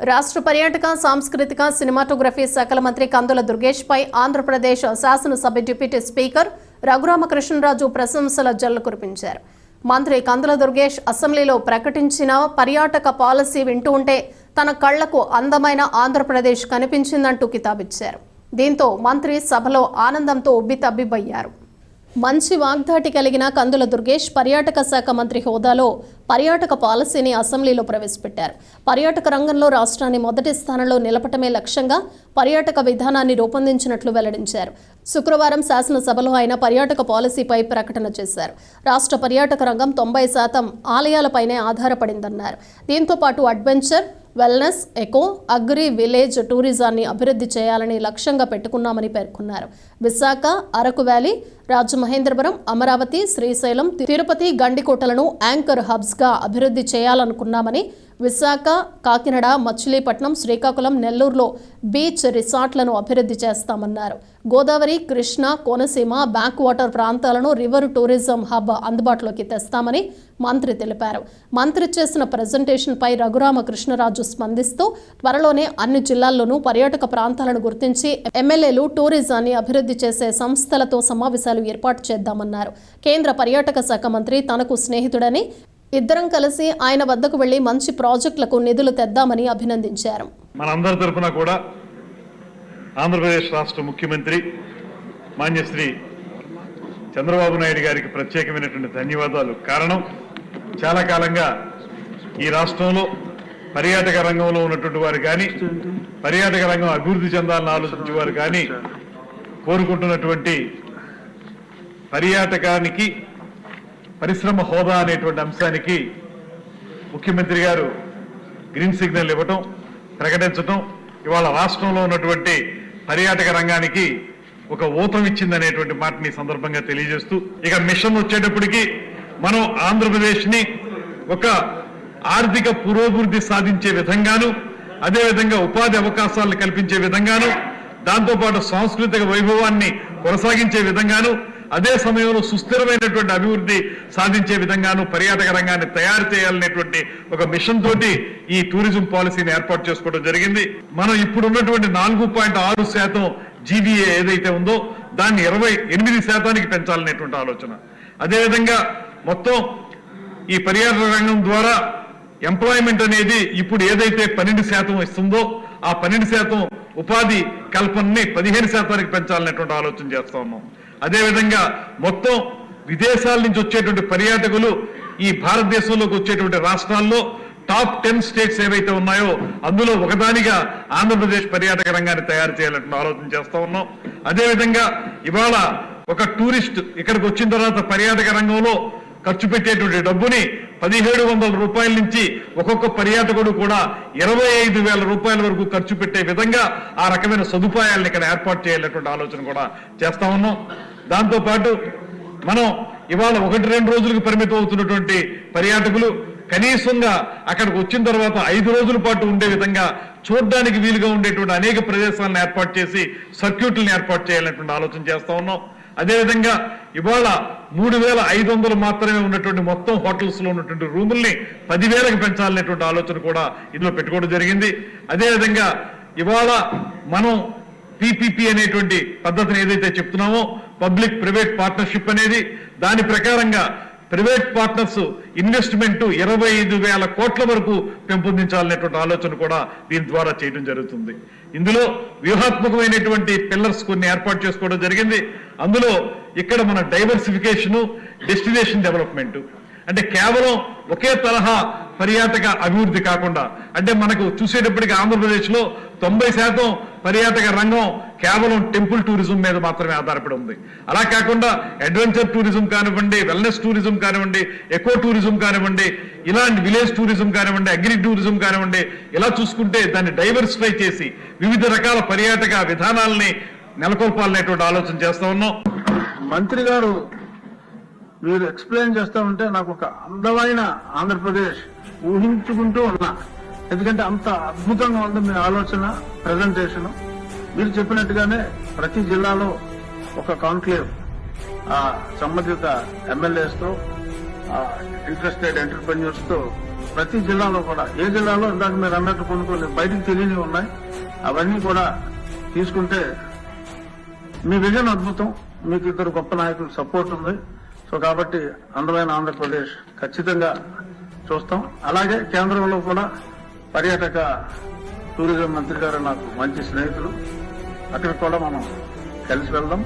రాష్ట్ర పర్యాటక సాంస్కృతిక సినిమాటోగ్రఫీ శాఖల మంత్రి కందుల దుర్గేష్ పై ఆంధ్రప్రదేశ్ శాసనసభ డిప్యూటీ స్పీకర్ రఘురామకృష్ణరాజు ప్రశంసల జల్లు కురిపించారు. మంత్రి కందుల దుర్గేష్ అసెంబ్లీలో ప్రకటించిన పర్యాటక పాలసీ వింటూ ఉంటే తన కళ్లకు అందమైన ఆంధ్రప్రదేశ్ కనిపించిందంటూ కితాబిచ్చారు. దీంతో మంత్రి సభలో ఆనందంతో ఉబ్బితబ్బిబ్బయ్యారు. మంచి వాగ్దాటి కలిగిన కందుల దుర్గేష్ పర్యాటక శాఖ మంత్రి హోదాలో పర్యాటక పాలసీని అసెంబ్లీలో ప్రవేశపెట్టారు. పర్యాటక రంగంలో రాష్ట్రాన్ని మొదటి స్థానంలో నిలపటమే లక్ష్యంగా పర్యాటక విధానాన్ని రూపొందించినట్లు వెల్లడించారు. శుక్రవారం శాసనసభలో ఆయన పర్యాటక పాలసీపై ప్రకటన చేశారు. రాష్ట్ర పర్యాటక రంగం 90% ఆలయాలపైనే ఆధారపడిందన్నారు. దీంతో పాటు adventure, wellness, eco, agri village టూరిజాన్ని అభివృద్ధి చేయాలని లక్ష్యంగా పెట్టుకున్నామని పేర్కొన్నారు. విశాఖ, అరకు వ్యాలీ, రాజమహేంద్రవరం, అమరావతి, శ్రీశైలం, తిరుపతి, గండికోటలను యాంకర్ హబ్స్గా అభివృద్ధి చేయాలనుకున్నామని, విశాఖ, కాకినాడ, మచిలీపట్నం, శ్రీకాకుళం, నెల్లూరులో బీచ్ రిసార్ట్లను అభివృద్ధి చేస్తామన్నారు. గోదావరి, కృష్ణ, కోనసీమ, బ్యాక్ వాటర్ ప్రాంతాలను రివర్ టూరిజం హబ్ అందుబాటులోకి తెస్తామని మంత్రి తెలిపారు. మంత్రి చేసిన ప్రజెంటేషన్పై రఘురామకృష్ణరాజు స్పందిస్తూ త్వరలోనే అన్ని జిల్లాల్లోనూ పర్యాటక ప్రాంతాలను గుర్తించి ఎమ్మెల్యేలు టూరిజాన్ని అభివృద్ధి చేసే సంస్థలతో సమావేశాలు ఏర్పాటు చేద్దామన్నారు. కేంద్ర పర్యాటక శాఖ మంత్రి తనకు స్నేహితుడని, ఇద్దరం కలిసి ఆయన వద్దకు వెళ్లి మంచి ప్రాజెక్టులకు నిధులు తెద్దామని అభినందించారు. మనందరి తరపున కూడా ఆంధ్రప్రదేశ్ రాష్ట్ర ముఖ్యమంత్రి మాన్యశ్రీ చంద్రబాబు నాయుడు గారికి ప్రత్యేకమైనటువంటి ధన్యవాదాలు. కారణం, చాలా కాలంగా ఈ రాష్ట్రంలో పర్యాటక రంగంలో ఉన్నటువంటి వారు కానీ, పర్యాటక రంగం అభివృద్ధి చెందాలని ఆలోచించే వారు కానీ కోరుకుంటున్నటువంటి పర్యాటకానికి పరిశ్రమ హోదా అనేటువంటి అంశానికి ముఖ్యమంత్రి గారు గ్రీన్ సిగ్నల్ ఇవ్వటం, ప్రకటించటం ఇవాళ రాష్ట్రంలో ఉన్నటువంటి పర్యాటక రంగానికి ఒక ఊతం ఇచ్చిందనేటువంటి మాటని సందర్భంగా తెలియజేస్తూ, ఇక మిషన్ వచ్చేటప్పటికి మనం ఆంధ్రప్రదేశ్ని ఒక ఆర్థిక పురోభివృద్ధి సాధించే విధంగాను, అదేవిధంగా ఉపాధి అవకాశాలను కల్పించే విధంగాను, దాంతోపాటు సాంస్కృతిక వైభవాన్ని కొనసాగించే విధంగాను, అదే సమయంలో సుస్థిరమైనటువంటి అభివృద్ధి సాధించే విధంగాను పర్యాటక రంగాన్ని తయారు చేయాలనేటువంటి ఒక మిషన్ తోటి ఈ టూరిజం పాలసీని ఏర్పాటు చేసుకోవడం జరిగింది. మనం ఇప్పుడు ఉన్నటువంటి 4.6% జీవీఏ ఏదైతే ఉందో దాన్ని 28% పెంచాలనేటువంటి ఆలోచన. అదేవిధంగా మొత్తం ఈ పర్యాటక రంగం ద్వారా ఎంప్లాయ్మెంట్ అనేది ఇప్పుడు ఏదైతే 12% ఇస్తుందో ఆ 12% ఉపాధి కల్పనని 15% పెంచాలనేటువంటి ఆలోచన చేస్తా ఉన్నాం. అదేవిధంగా మొత్తం విదేశాల నుంచి వచ్చేటువంటి పర్యాటకులు ఈ భారతదేశంలోకి వచ్చేటువంటి రాష్ట్రాల్లో టాప్ 10 స్టేట్స్ ఏవైతే ఉన్నాయో అందులో ఒకదానిగా ఆంధ్రప్రదేశ్ పర్యాటక రంగాన్ని తయారు చేయాలంటే ఆలోచన చేస్తా ఉన్నాం. అదేవిధంగా ఇవాళ ఒక టూరిస్ట్ ఇక్కడికి వచ్చిన తర్వాత పర్యాటక రంగంలో ఖర్చు పెట్టేటువంటి డబ్బుని 1700 రూపాయల నుంచి ఒక్కొక్క పర్యాటకుడు కూడా 25,000 రూపాయల వరకు ఖర్చు పెట్టే విధంగా ఆ రకమైన సదుపాయాలను ఇక్కడ ఏర్పాటు చేయాలనేటువంటి ఆలోచన కూడా చేస్తా ఉన్నాం. దాంతోపాటు మనం ఇవాళ 1-2 రోజులకు పరిమితం అవుతున్నటువంటి పర్యాటకులు కనీసంగా అక్కడికి వచ్చిన తర్వాత 5 రోజుల పాటు ఉండే విధంగా చూడడానికి వీలుగా ఉండేటువంటి అనేక ప్రదేశాలను ఏర్పాటు చేసి సర్క్యూట్లను ఏర్పాటు చేయాలనేటువంటి ఆలోచన చేస్తా ఉన్నాం. అదేవిధంగా ఇవాళ 3,500 మాత్రమే ఉన్నటువంటి మొత్తం హోటల్స్ లో ఉన్నటువంటి రూముల్ని 10,000కి పెంచాలనేటువంటి ఆలోచన కూడా ఇందులో పెట్టుకోవడం జరిగింది. అదేవిధంగా ఇవాళ మనం పీపీపీ అనేటువంటి పద్ధతిని ఏదైతే చెప్తున్నామో పబ్లిక్ ప్రైవేట్ పార్ట్నర్షిప్ అనేది, దాని ప్రకారంగా ప్రైవేట్ పార్ట్నర్స్ ఇన్వెస్ట్మెంట్ 25,000 కోట్ల వరకు పెంపొందించాలనేటువంటి ఆలోచన కూడా దీని ద్వారా చేయడం జరుగుతుంది. ఇందులో వ్యూహాత్మకమైనటువంటి పిల్లర్స్ కొన్ని ఏర్పాటు చేసుకోవడం జరిగింది. అందులో ఇక్కడ మన డైవర్సిఫికేషను, డెస్టినేషన్ డెవలప్మెంట్ అంటే కేవలం ఒకే తరహా పర్యాటక అభివృద్ధి కాకుండా, అంటే మనకు చూసేటప్పటికి ఆంధ్రప్రదేశ్లో 90% పర్యాటక రంగం కేవలం టెంపుల్ టూరిజం మీద మాత్రమే ఆధారపడి ఉంది. అలా కాకుండా అడ్వెంచర్ టూరిజం కానివ్వండి, వెల్నెస్ టూరిజం కానివ్వండి, ఎకో టూరిజం కానివ్వండి, ఇలాంటి విలేజ్ టూరిజం కానివ్వండి, అగ్రి టూరిజం కానివ్వండి, ఇలా చూసుకుంటే దాన్ని డైవర్సిఫై చేసి వివిధ రకాల పర్యాటక విధానాలని నెలకొల్పాలనేటువంటి ఆలోచన చేస్తా ఉన్నాం. మంత్రి గారు మీరు ఎక్స్ప్లెయిన్ చేస్తా ఉంటే నాకు ఒక అందమైన ఆంధ్రప్రదేశ్ ఊహించుకుంటూ ఉన్నా. ఎందుకంటే అంత అద్భుతంగా ఉంది మీ ఆలోచన, ప్రెజెంటేషన్. మీరు చెప్పినట్టుగానే ప్రతి జిల్లాలో ఒక కాన్క్లేవ్ సంబంధిత ఎమ్మెల్యేస్ తో, ఇంట్రెస్టెడ్ ఎంటర్ప్రెన్యూర్స్ తో ప్రతి జిల్లాలో కూడా, ఏ జిల్లాలో ఇందాక మీరు అన్నట్టు కొన్ని బయటికి తెలియనివి ఉన్నాయి, అవన్నీ కూడా తీసుకుంటే మీ విజన్ అద్భుతం. మీకు ఇద్దరు గొప్ప నాయకుల సపోర్ట్ ఉంది. సో కాబట్టి అందమైన ఆంధ్రప్రదేశ్ ఖచ్చితంగా చూస్తాం. అలాగే కేంద్రంలో కూడా పర్యాటక టూరిజం మంత్రి గారు నాకు మంచి స్నేహితులు, అక్కడికి కూడా మనం కలిసి వెళ్దాం.